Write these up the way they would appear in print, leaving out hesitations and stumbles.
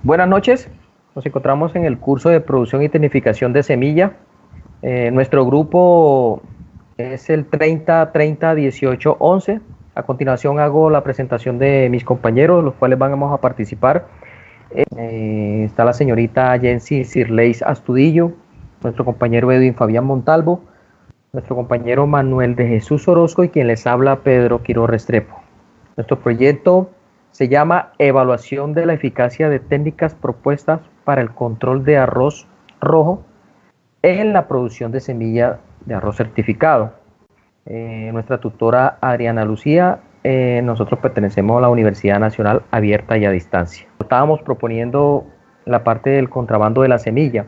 Buenas noches, nos encontramos en el curso de producción y tecnificación de semilla. Nuestro grupo es el 30-30-18-11. A continuación hago la presentación de mis compañeros, los cuales vamos a participar. Está la señorita Jensi Sirleis Astudillo, nuestro compañero Edwin Fabián Montalvo, nuestro compañero Manuel de Jesús Orozco y quien les habla Pedro Quiro Restrepo. Nuestro proyecto se llama Evaluación de la eficacia de técnicas propuestas para el control de arroz rojo en la producción de semilla de arroz certificado. Nuestra tutora Adriana Lucía, nosotros pertenecemos a la Universidad Nacional Abierta y a Distancia. Estábamos proponiendo la parte del contrabando de la semilla.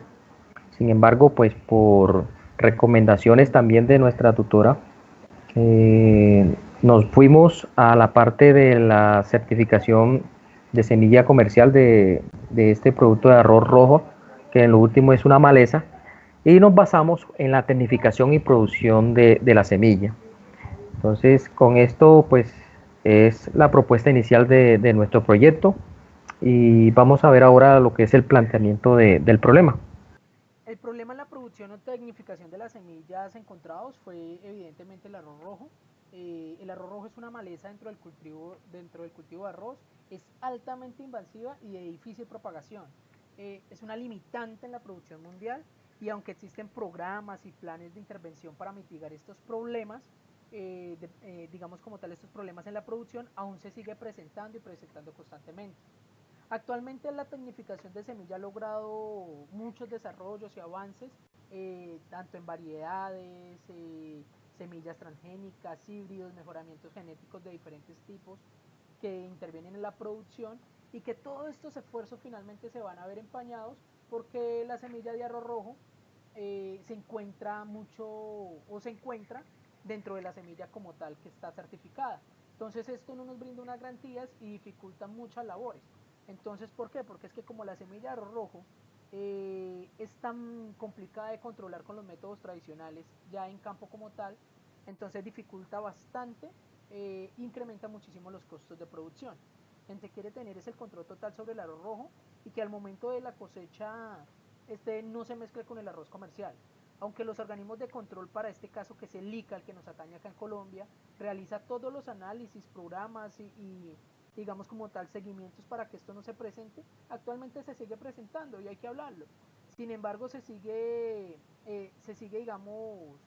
Sin embargo, pues por recomendaciones también de nuestra tutora, nos fuimos a la parte de la certificación de semilla comercial de este producto de arroz rojo, que en lo último es una maleza, y nos basamos en la tecnificación y producción de la semilla. Entonces, con esto, pues, es la propuesta inicial de nuestro proyecto y vamos a ver ahora lo que es el planteamiento del problema. El problema en la producción o tecnificación de las semillas encontrados fue evidentemente el arroz rojo. El arroz rojo es una maleza dentro del cultivo de arroz, es altamente invasiva y de difícil propagación. Es una limitante en la producción mundial y aunque existen programas y planes de intervención para mitigar estos problemas, digamos como tal estos problemas en la producción, aún se sigue presentando y presentando constantemente. Actualmente la tecnificación de semilla ha logrado muchos desarrollos y avances, tanto en variedades, semillas transgénicas, híbridos, mejoramientos genéticos de diferentes tipos que intervienen en la producción y que todos estos esfuerzos finalmente se van a ver empañados porque la semilla de arroz rojo se encuentra mucho o se encuentra dentro de la semilla como tal que está certificada. Entonces esto no nos brinda unas garantías y dificulta muchas labores. Entonces, ¿por qué? Porque es que como la semilla de arroz rojo es tan complicada de controlar con los métodos tradicionales ya en campo como tal, entonces dificulta bastante, incrementa muchísimo los costos de producción. Entonces quiere tener es el control total sobre el arroz rojo y que al momento de la cosecha este no se mezcle con el arroz comercial. Aunque los organismos de control para este caso, que es el ICA, el que nos atañe acá en Colombia, realiza todos los análisis, programas y digamos como tal seguimientos para que esto no se presente, actualmente se sigue presentando y hay que hablarlo. Sin embargo, se sigue digamos,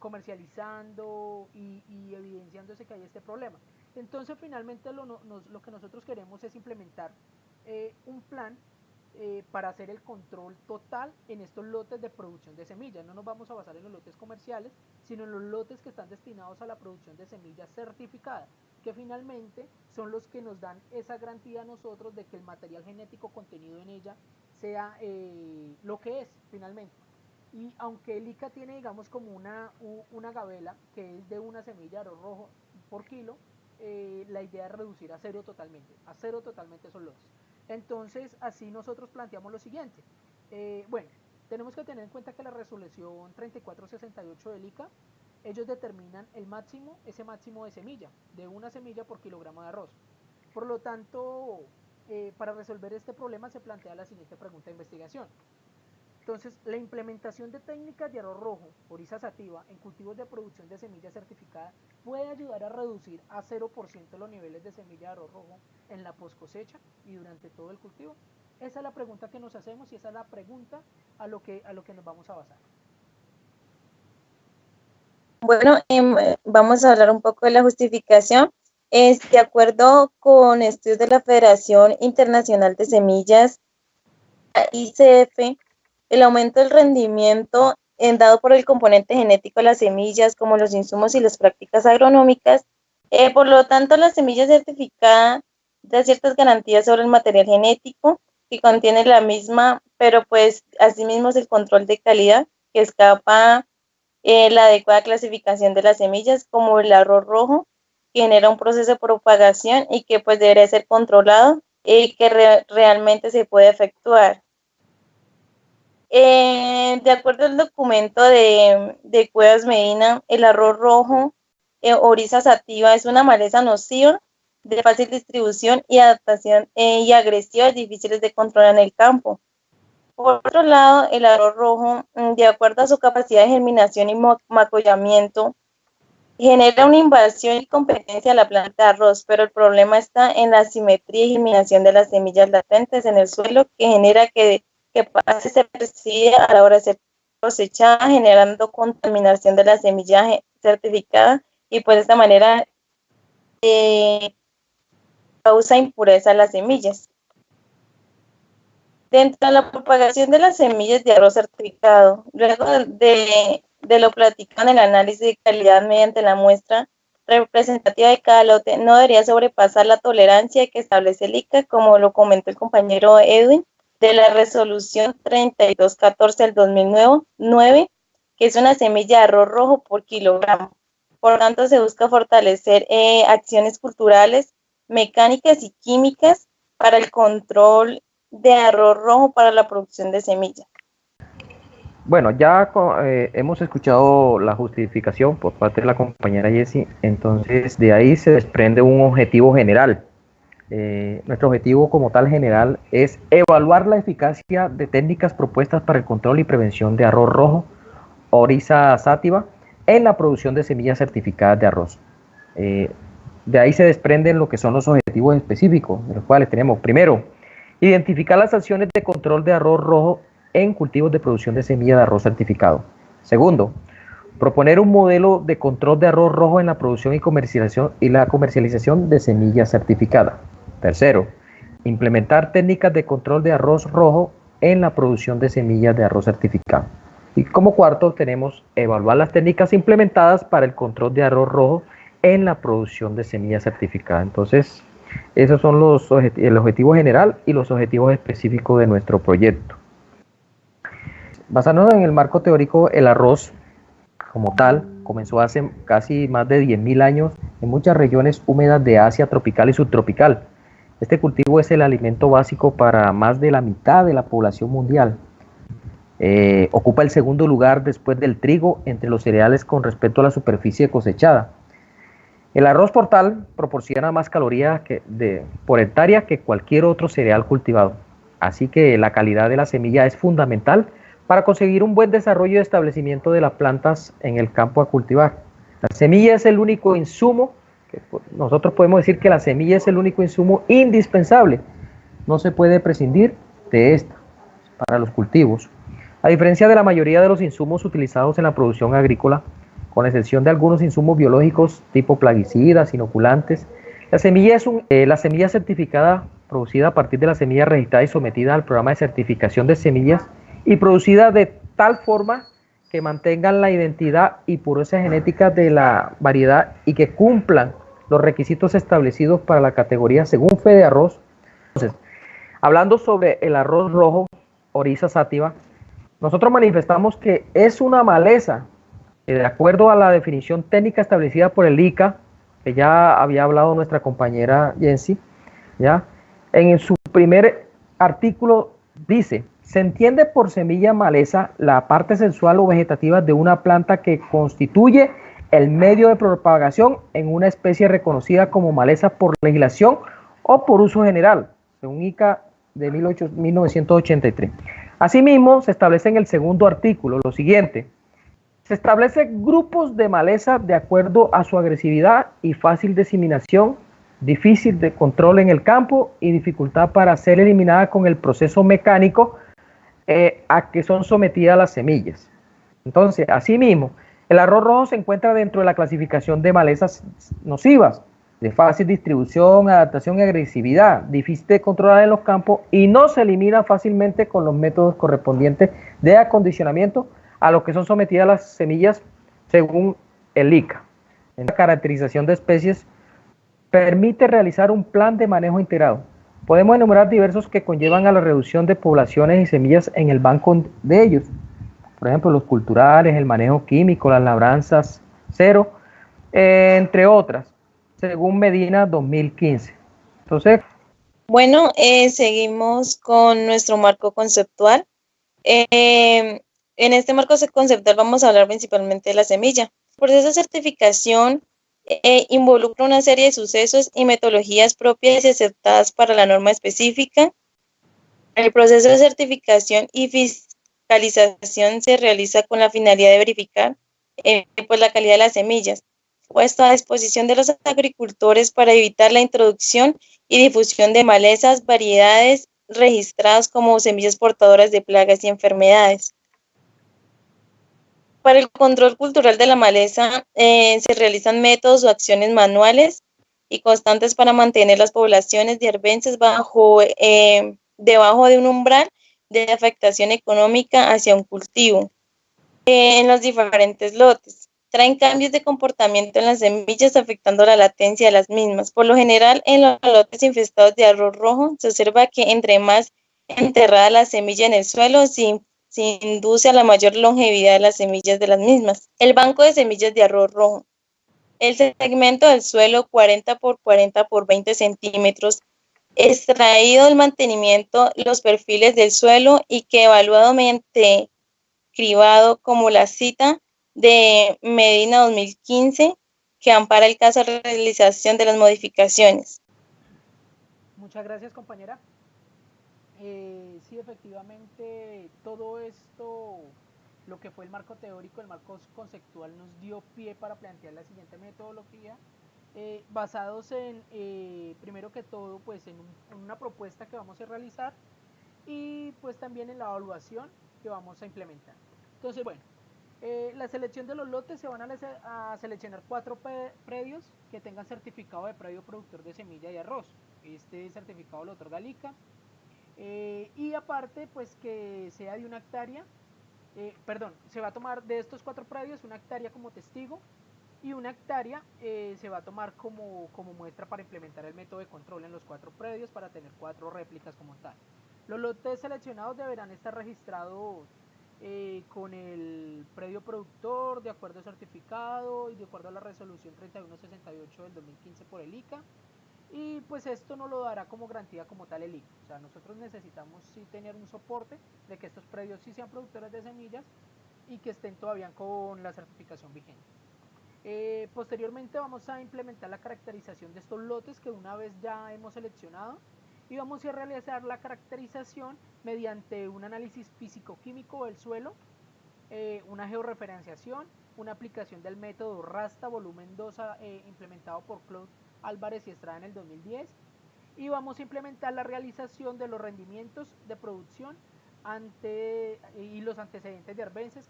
comercializando y evidenciándose que hay este problema. Entonces, finalmente lo que nosotros queremos es implementar un plan para hacer el control total en estos lotes de producción de semillas. No nos vamos a basar en los lotes comerciales, sino en los lotes que están destinados a la producción de semillas certificadas, que finalmente son los que nos dan esa garantía a nosotros de que el material genético contenido en ella sea lo que es finalmente. Y aunque el ICA tiene, digamos, como una gabela que es de una semilla de arroz rojo por kilo, la idea es reducir a cero totalmente esos lotes. Entonces, así nosotros planteamos lo siguiente. Bueno, tenemos que tener en cuenta que la resolución 3468 del ICA, ellos determinan el máximo, ese máximo de semilla, de una semilla por kilogramo de arroz. Por lo tanto, para resolver este problema se plantea la siguiente pregunta de investigación. Entonces, la implementación de técnicas de arroz rojo, oriza sativa, en cultivos de producción de semilla certificada puede ayudar a reducir a 0% los niveles de semilla de arroz rojo en la post cosecha y durante todo el cultivo. Esa es la pregunta que nos hacemos y esa es la pregunta a lo que nos vamos a basar. Bueno, vamos a hablar un poco de la justificación. De acuerdo con estudios de la Federación Internacional de Semillas, ICF, el aumento del rendimiento dado por el componente genético de las semillas, como los insumos y las prácticas agronómicas. Por lo tanto, la semilla certificada da ciertas garantías sobre el material genético que contiene la misma, pero pues asimismo es el control de calidad que escapa la adecuada clasificación de las semillas, como el arroz rojo, que genera un proceso de propagación y que pues debería ser controlado y que realmente se puede efectuar. De acuerdo al documento de Cuevas Medina, el arroz rojo, Oryza sativa, es una maleza nociva de fácil distribución y adaptación y agresivas, difíciles de controlar en el campo. Por otro lado, el arroz rojo, de acuerdo a su capacidad de germinación y macollamiento, genera una invasión y competencia a la planta de arroz, pero el problema está en la simetría y germinación de las semillas latentes en el suelo, que genera que pase se percibe a la hora de ser cosechada, generando contaminación de la semilla certificada, y pues de esta manera causa impureza a las semillas. Dentro de la propagación de las semillas de arroz certificado, luego de lo platicado en el análisis de calidad mediante la muestra representativa de cada lote, no debería sobrepasar la tolerancia que establece el ICA, como lo comentó el compañero Edwin, de la resolución 3214 del 2009, que es una semilla de arroz rojo por kilogramo. Por tanto, se busca fortalecer acciones culturales, mecánicas y químicas para el control de arroz rojo para la producción de semillas. Bueno, ya hemos escuchado la justificación por parte de la compañera Jessie, entonces de ahí se desprende un objetivo general. Nuestro objetivo como tal general es evaluar la eficacia de técnicas propuestas para el control y prevención de arroz rojo, Oryza sativa, en la producción de semillas certificadas de arroz. De ahí se desprenden lo que son los objetivos específicos, de los cuales tenemos, primero, identificar las acciones de control de arroz rojo en cultivos de producción de semilla de arroz certificado. Segundo, proponer un modelo de control de arroz rojo en la producción y la comercialización de semillas certificadas. Tercero, implementar técnicas de control de arroz rojo en la producción de semillas de arroz certificado. Y como cuarto tenemos evaluar las técnicas implementadas para el control de arroz rojo en la producción de semillas certificadas. Entonces, esos son el objetivo general y los objetivos específicos de nuestro proyecto. Basándonos en el marco teórico, el arroz como tal comenzó hace casi más de 10.000 años en muchas regiones húmedas de Asia tropical y subtropical. Este cultivo es el alimento básico para más de la mitad de la población mundial. Ocupa el segundo lugar después del trigo entre los cereales con respecto a la superficie cosechada. El arroz por tal proporciona más calorías por hectárea que cualquier otro cereal cultivado. Así que la calidad de la semilla es fundamental para conseguir un buen desarrollo y establecimiento de las plantas en el campo a cultivar. La semilla es el único insumo, nosotros podemos decir que la semilla es el único insumo indispensable. No se puede prescindir de esta para los cultivos. A diferencia de la mayoría de los insumos utilizados en la producción agrícola, con excepción de algunos insumos biológicos tipo plaguicidas, inoculantes, la semilla certificada, producida a partir de la semilla registrada y sometida al programa de certificación de semillas y producida de tal forma que mantengan la identidad y pureza genética de la variedad y que cumplan los requisitos establecidos para la categoría según Fede Arroz. Entonces, hablando sobre el arroz rojo, Oryza sativa, nosotros manifestamos que es una maleza, de acuerdo a la definición técnica establecida por el ICA, que ya había hablado nuestra compañera Jessie, ¿ya? En su primer artículo dice: se entiende por semilla maleza la parte sexual o vegetativa de una planta que constituye el medio de propagación en una especie reconocida como maleza por legislación o por uso general, según ICA de 1983. Asimismo, se establece en el segundo artículo lo siguiente: se establecen grupos de maleza de acuerdo a su agresividad y fácil diseminación, difícil de control en el campo y dificultad para ser eliminada con el proceso mecánico a que son sometidas las semillas. Entonces, asimismo, el arroz rojo se encuentra dentro de la clasificación de malezas nocivas, de fácil distribución, adaptación y agresividad, difícil de controlar en los campos y no se elimina fácilmente con los métodos correspondientes de acondicionamiento a los que son sometidas las semillas según el ICA. La caracterización de especies permite realizar un plan de manejo integrado. Podemos enumerar diversos que conllevan a la reducción de poblaciones y semillas en el banco de ellos. Por ejemplo, los culturales, el manejo químico, las labranzas cero, entre otras, según Medina 2015. Entonces, bueno, seguimos con nuestro marco conceptual. En este marco conceptual vamos a hablar principalmente de la semilla. El proceso de certificación involucra una serie de sucesos y metodologías propias y aceptadas para la norma específica. El proceso de certificación y fiscalización se realiza con la finalidad de verificar pues la calidad de las semillas, puesta a disposición de los agricultores para evitar la introducción y difusión de malezas, variedades registradas como semillas portadoras de plagas y enfermedades. Para el control cultural de la maleza se realizan métodos o acciones manuales y constantes para mantener las poblaciones de arbences debajo de un umbral de afectación económica hacia un cultivo. En los diferentes lotes traen cambios de comportamiento en las semillas afectando la latencia de las mismas. Por lo general, en los lotes infestados de arroz rojo se observa que entre más enterrada la semilla en el suelo, se induce a la mayor longevidad de las semillas de las mismas. El banco de semillas de arroz rojo. El segmento del suelo 40 por 40 por 20 centímetros, extraído del mantenimiento, los perfiles del suelo y que evaluado mediante cribado como la cita de Medina 2015 que ampara el caso de realización de las modificaciones. Muchas gracias, compañera. Sí, efectivamente, todo esto, lo que fue el marco teórico, el marco conceptual, nos dio pie para plantear la siguiente metodología, basados en, primero que todo, pues en una propuesta que vamos a realizar y pues también en la evaluación que vamos a implementar. Entonces, bueno, la selección de los lotes se van a seleccionar 4 predios que tengan certificado de predio productor de semilla de arroz. Este certificado lo otorga ICA. Y aparte, pues que sea de una hectárea, se va a tomar de estos 4 predios una hectárea como testigo y una hectárea se va a tomar como muestra para implementar el método de control en los 4 predios para tener 4 réplicas como tal. Los lotes seleccionados deberán estar registrados con el predio productor de acuerdo a certificado y de acuerdo a la resolución 3168 del 2015 por el ICA. Y pues esto no lo dará como garantía como tal el ICA. O sea, nosotros necesitamos sí tener un soporte de que estos predios sí sean productores de semillas y que estén todavía con la certificación vigente. Posteriormente vamos a implementar la caracterización de estos lotes que una vez ya hemos seleccionado y vamos a realizar la caracterización mediante un análisis físico-químico del suelo, una georreferenciación, una aplicación del método RASTA volumen 2 implementado por Claude Álvarez y Estrada en el 2010 y vamos a implementar la realización de los rendimientos de producción y los antecedentes de arbences.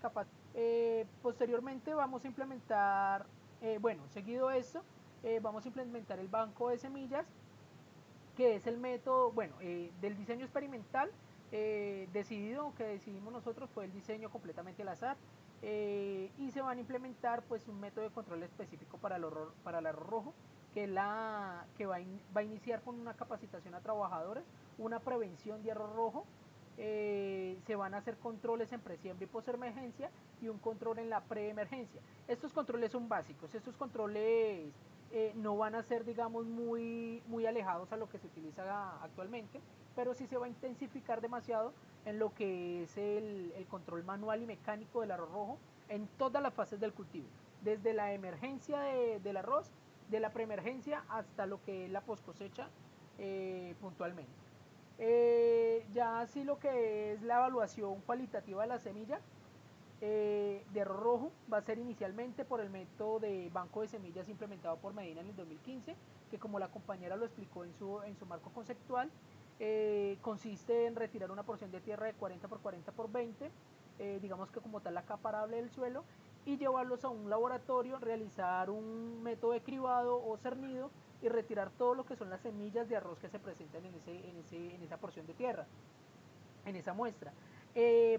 Posteriormente vamos a implementar, seguido esto, vamos a implementar el banco de semillas, que es el método, del diseño experimental decidido, que decidimos nosotros, fue el diseño completamente al azar, y se van a implementar pues un método de control específico para el arroz rojo, que va a iniciar con una capacitación a trabajadores, una prevención de arroz rojo, se van a hacer controles en presiembra y posemergencia y un control en la preemergencia. Estos controles son básicos, estos controles no van a ser, digamos, muy alejados a lo que se utiliza actualmente, pero sí se va a intensificar demasiado en lo que es el control manual y mecánico del arroz rojo en todas las fases del cultivo, desde la emergencia del arroz, de la preemergencia hasta lo que es la post cosecha puntualmente. Ya así lo que es la evaluación cualitativa de la semilla de arroz rojo va a ser inicialmente por el método de banco de semillas implementado por Medina en el 2015, que como la compañera lo explicó en su marco conceptual, consiste en retirar una porción de tierra de 40 por 40 por 20, digamos que como tal acaparable del suelo, y llevarlos a un laboratorio, realizar un método de cribado o cernido y retirar todo lo que son las semillas de arroz que se presentan en esa porción de tierra, en esa muestra.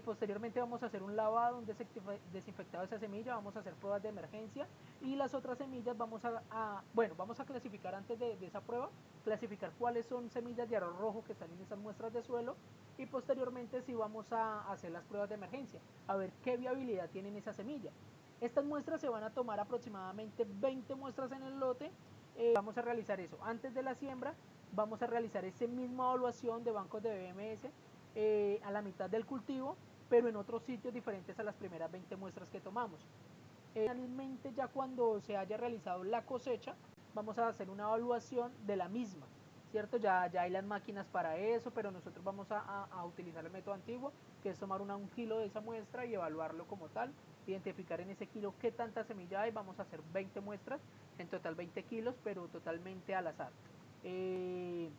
Posteriormente vamos a hacer un lavado, un desinfectado de esa semilla, vamos a hacer pruebas de emergencia y las otras semillas vamos a clasificar antes de esa prueba, clasificar cuáles son semillas de arroz rojo que están en esas muestras de suelo y posteriormente sí vamos a hacer las pruebas de emergencia, a ver qué viabilidad tienen esas semillas. Estas muestras se van a tomar aproximadamente 20 muestras en el lote. Vamos a realizar eso antes de la siembra, vamos a realizar esa misma evaluación de bancos de BMS a la mitad del cultivo, pero en otros sitios diferentes a las primeras 20 muestras que tomamos. Finalmente, ya cuando se haya realizado la cosecha, vamos a hacer una evaluación de la misma, ¿cierto? Ya hay las máquinas para eso, pero nosotros vamos a utilizar el método antiguo, que es tomar un kilo de esa muestra y evaluarlo como tal, identificar en ese kilo qué tanta semilla hay, vamos a hacer 20 muestras, en total 20 kilos, pero totalmente al azar. El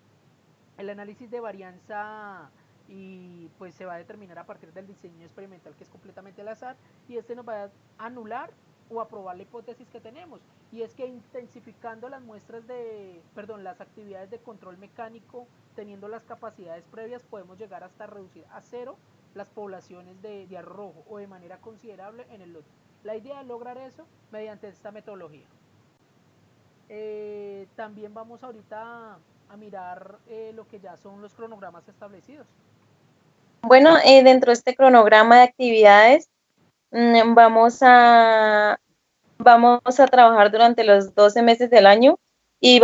análisis de varianza y pues se va a determinar a partir del diseño experimental, que es completamente al azar, y este nos va a anular o aprobar la hipótesis que tenemos, y es que intensificando las muestras las actividades de control mecánico, teniendo las capacidades previas, podemos llegar hasta reducir a cero las poblaciones de arrojo o de manera considerable en el lote. La idea es lograr eso mediante esta metodología. También vamos ahorita a mirar lo que ya son los cronogramas establecidos. Bueno, dentro de este cronograma de actividades vamos a trabajar durante los 12 meses del año y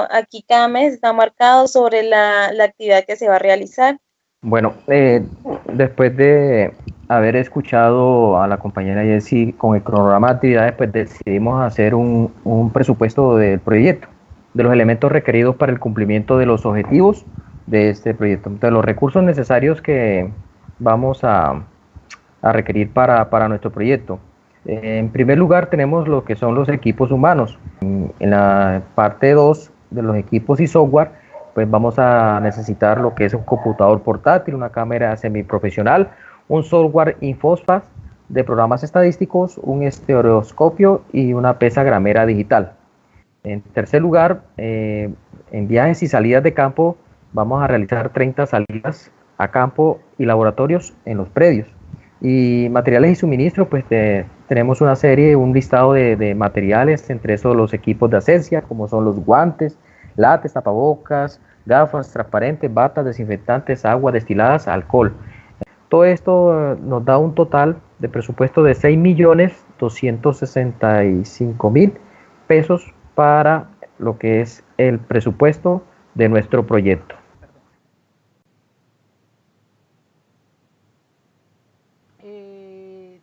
aquí cada mes está marcado sobre la actividad que se va a realizar. Bueno, después de haber escuchado a la compañera Jessie con el cronograma de actividades, pues decidimos hacer un presupuesto del proyecto, de los elementos requeridos para el cumplimiento de los objetivos de este proyecto. Entonces, los recursos necesarios que vamos a requerir para nuestro proyecto. En primer lugar, tenemos lo que son los equipos humanos. En la parte 2 de los equipos y software, pues vamos a necesitar lo que es un computador portátil, una cámara semiprofesional, un software Infospas de programas estadísticos, un estereoscopio y una pesa gramera digital. En tercer lugar, en viajes y salidas de campo, vamos a realizar 30 salidas a campo y laboratorios en los predios. Y materiales y suministros, pues tenemos una serie, un listado de materiales, entre esos los equipos de asepsia, como son los guantes, látex, tapabocas, gafas transparentes, batas, desinfectantes, agua destiladas, alcohol. Todo esto nos da un total de presupuesto de 6.265.000 pesos para lo que es el presupuesto de nuestro proyecto.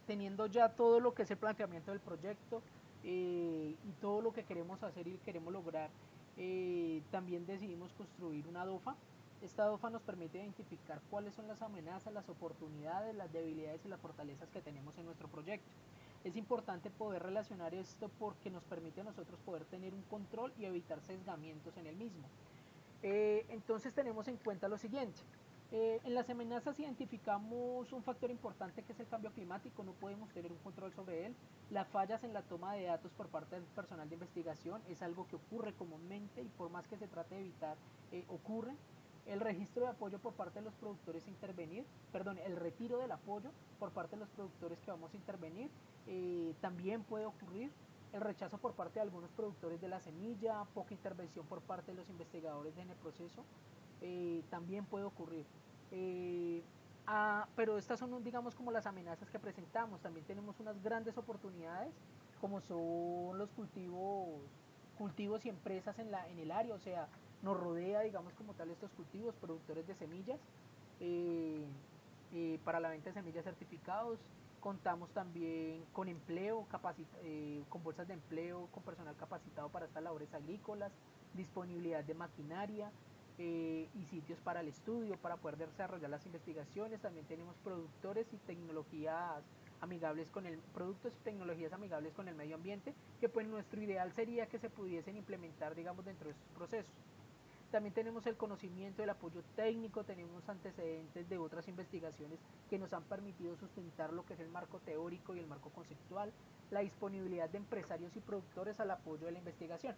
Teniendo ya todo lo que es el planteamiento del proyecto y todo lo que queremos hacer y queremos lograr, también decidimos construir una DOFA. Esta DOFA nos permite identificar cuáles son las amenazas, las oportunidades, las debilidades y las fortalezas que tenemos en nuestro proyecto. Es importante poder relacionar esto porque nos permite a nosotros poder tener un control y evitar sesgamientos en el mismo. Entonces tenemos en cuenta lo siguiente. En las amenazas identificamos un factor importante, que es el cambio climático. No podemos tener un control sobre él. Las fallas en la toma de datos por parte del personal de investigación es algo que ocurre comúnmente y por más que se trate de evitar, ocurre. El registro de apoyo por parte de los productores a intervenir, el retiro del apoyo por parte de los productores que vamos a intervenir, también puede ocurrir. El rechazo por parte de algunos productores de la semilla, poca intervención por parte de los investigadores en el proceso, también puede ocurrir. Pero estas son, digamos, como las amenazas que presentamos. También tenemos unas grandes oportunidades, como son los cultivos y empresas en el área, o sea, nos rodea, digamos, como tal estos cultivos, productores de semillas, para la venta de semillas certificados. Contamos también con empleo, con bolsas de empleo, con personal capacitado para estas labores agrícolas, disponibilidad de maquinaria, y sitios para el estudio, para poder desarrollar las investigaciones. También tenemos productos y tecnologías amigables con el medio ambiente, que pues nuestro ideal sería que se pudiesen implementar, digamos, dentro de estos procesos. También tenemos el conocimiento, el apoyo técnico, tenemos antecedentes de otras investigaciones que nos han permitido sustentar lo que es el marco teórico y el marco conceptual, la disponibilidad de empresarios y productores al apoyo de la investigación.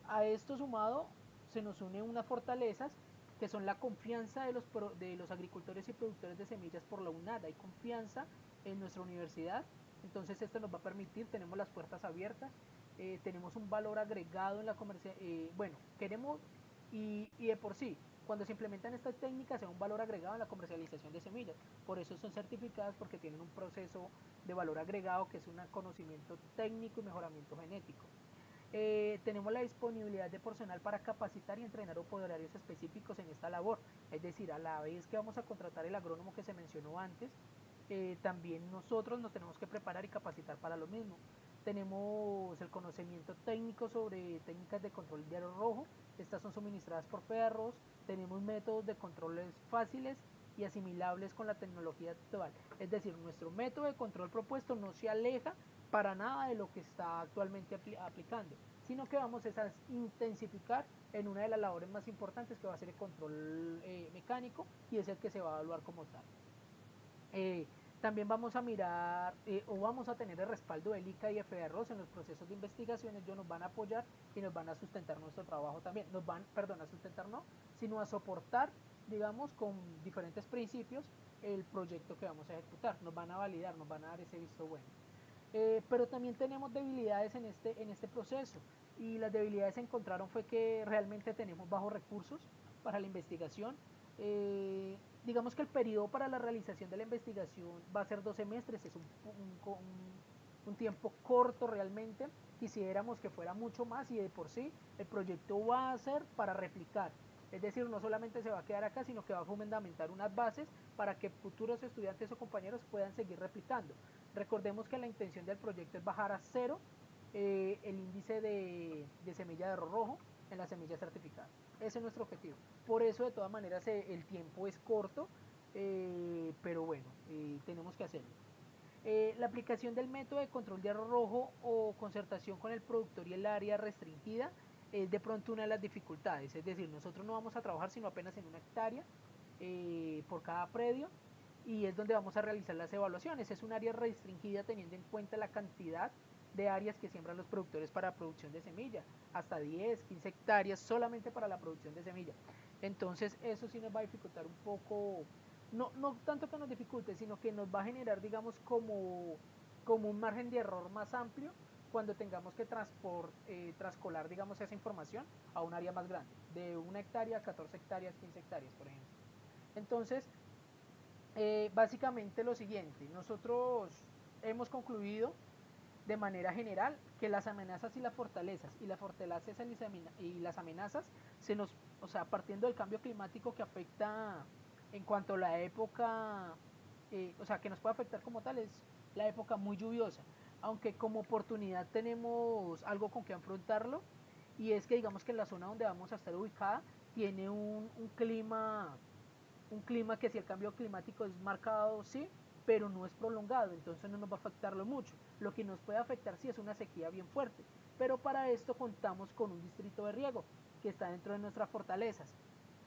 A esto sumado se nos une unas fortalezas que son la confianza de los agricultores y productores de semillas por la UNAD. Hay confianza en nuestra universidad, entonces esto nos va a permitir, tenemos las puertas abiertas, tenemos un valor agregado en la queremos y de por sí, cuando se implementan estas técnicas, se da un valor agregado en la comercialización de semillas. Por eso son certificadas, porque tienen un proceso de valor agregado que es un conocimiento técnico y mejoramiento genético. Tenemos la disponibilidad de personal para capacitar y entrenar operarios específicos en esta labor. Es decir, a la vez que vamos a contratar el agrónomo que se mencionó antes, también nosotros nos tenemos que preparar y capacitar para lo mismo. Tenemos el conocimiento técnico sobre técnicas de control de aro rojo, estas son suministradas por FEDARROS, tenemos métodos de controles fáciles y asimilables con la tecnología actual, es decir, nuestro método de control propuesto no se aleja para nada de lo que está actualmente aplicando, sino que vamos a intensificar en una de las labores más importantes que va a ser el control mecánico y es el que se va a evaluar como tal. También vamos a mirar o vamos a tener el respaldo del ICA y de FEDARROS en los procesos de investigación. Ellos nos van a apoyar y nos van a sustentar nuestro trabajo también. Nos van, perdón, a sustentar no, sino a soportar, digamos, con diferentes principios el proyecto que vamos a ejecutar. Nos van a validar, nos van a dar ese visto bueno. Pero también tenemos debilidades en este proceso y las debilidades se encontraron fue que realmente tenemos bajos recursos para la investigación. Digamos que el periodo para la realización de la investigación va a ser 2 semestres, es un tiempo corto realmente, quisiéramos que fuera mucho más y de por sí el proyecto va a ser para replicar, es decir, no solamente se va a quedar acá, sino que va a fundamentar unas bases para que futuros estudiantes o compañeros puedan seguir replicando. Recordemos que la intención del proyecto es bajar a 0 el índice de semilla de arroz rojo en la semilla certificada. Ese es nuestro objetivo. Por eso, de todas maneras, el tiempo es corto, pero bueno, tenemos que hacerlo. La aplicación del método de control de arroz rojo o concertación con el productor y el área restringida es de pronto una de las dificultades. Es decir, nosotros no vamos a trabajar sino apenas en 1 hectárea por cada predio y es donde vamos a realizar las evaluaciones. Es un área restringida teniendo en cuenta la cantidad de áreas que siembran los productores para producción de semilla, hasta 10, 15 hectáreas solamente para la producción de semilla. Entonces eso sí nos va a dificultar un poco, no tanto que nos dificulte, sino que nos va a generar, digamos, como un margen de error más amplio cuando tengamos que trascolar, digamos, esa información a un área más grande, de 1 hectárea, 14 hectáreas, 15 hectáreas, por ejemplo. Entonces, básicamente lo siguiente, nosotros hemos concluido de manera general que las amenazas y las fortalezas y las amenazas o sea, partiendo del cambio climático que afecta en cuanto a la época, o sea, que nos puede afectar como tal es la época muy lluviosa, aunque como oportunidad tenemos algo con que afrontarlo y es que digamos que la zona donde vamos a estar ubicada tiene un clima que si el cambio climático es marcado, sí, pero no es prolongado, entonces no nos va a afectarlo mucho. Lo que nos puede afectar sí es una sequía bien fuerte, pero para esto contamos con un distrito de riego que está dentro de nuestras fortalezas.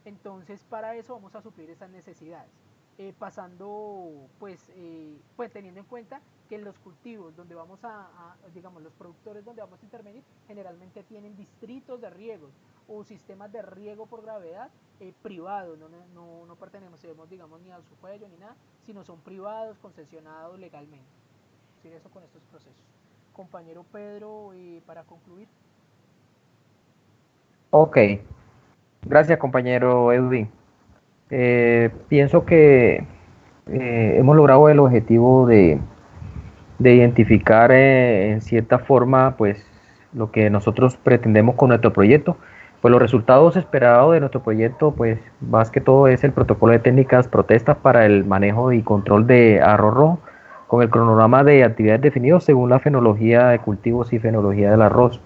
Entonces para eso vamos a suplir esas necesidades. Pasando, pues teniendo en cuenta que los cultivos donde digamos, los productores donde vamos a intervenir generalmente tienen distritos de riegos o sistemas de riego por gravedad privados, no pertenecemos, digamos, ni a su cuello ni nada, sino son privados, concesionados legalmente. Decir eso con estos procesos. Compañero Pedro, para concluir. Ok, gracias compañero Edwin. Pienso que hemos logrado el objetivo de identificar en cierta forma pues lo que nosotros pretendemos con nuestro proyecto. Pues los resultados esperados de nuestro proyecto pues más que todo es el protocolo de técnicas protestas para el manejo y control de arroz rojo con el cronograma de actividades definidos según la fenología de cultivos y fenología del arroz.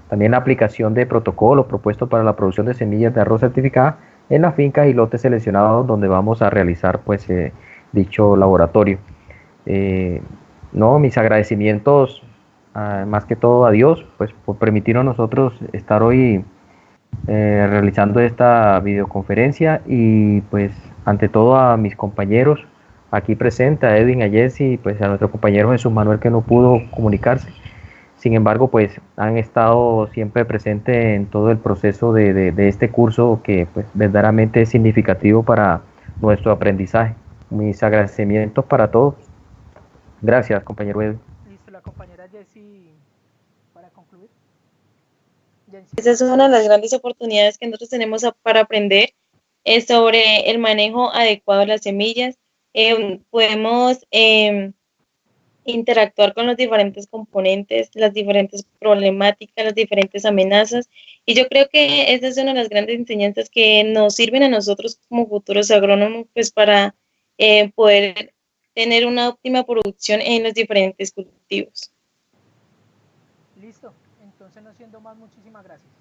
También la aplicación de protocolos propuestos para la producción de semillas de arroz certificada en las fincas y lotes seleccionados donde vamos a realizar pues dicho laboratorio. No, mis agradecimientos más que todo a Dios pues por permitirnos nosotros estar hoy realizando esta videoconferencia y pues ante todo a mis compañeros aquí presentes, a Edwin, a Jesse, pues a nuestro compañero Jesús Manuel que no pudo comunicarse. Sin embargo, pues han estado siempre presentes en todo el proceso de este curso que pues, verdaderamente es significativo para nuestro aprendizaje. Mis agradecimientos para todos. Gracias, compañero Edwin. Listo, la compañera Jessie, para concluir. Esa es una de las grandes oportunidades que nosotros tenemos para aprender sobre el manejo adecuado de las semillas. Podemos interactuar con los diferentes componentes, las diferentes problemáticas, las diferentes amenazas. Y yo creo que esa es una de las grandes enseñanzas que nos sirven a nosotros como futuros agrónomos, pues para poder tener una óptima producción en los diferentes cultivos. Listo, entonces no siendo más, muchísimas gracias.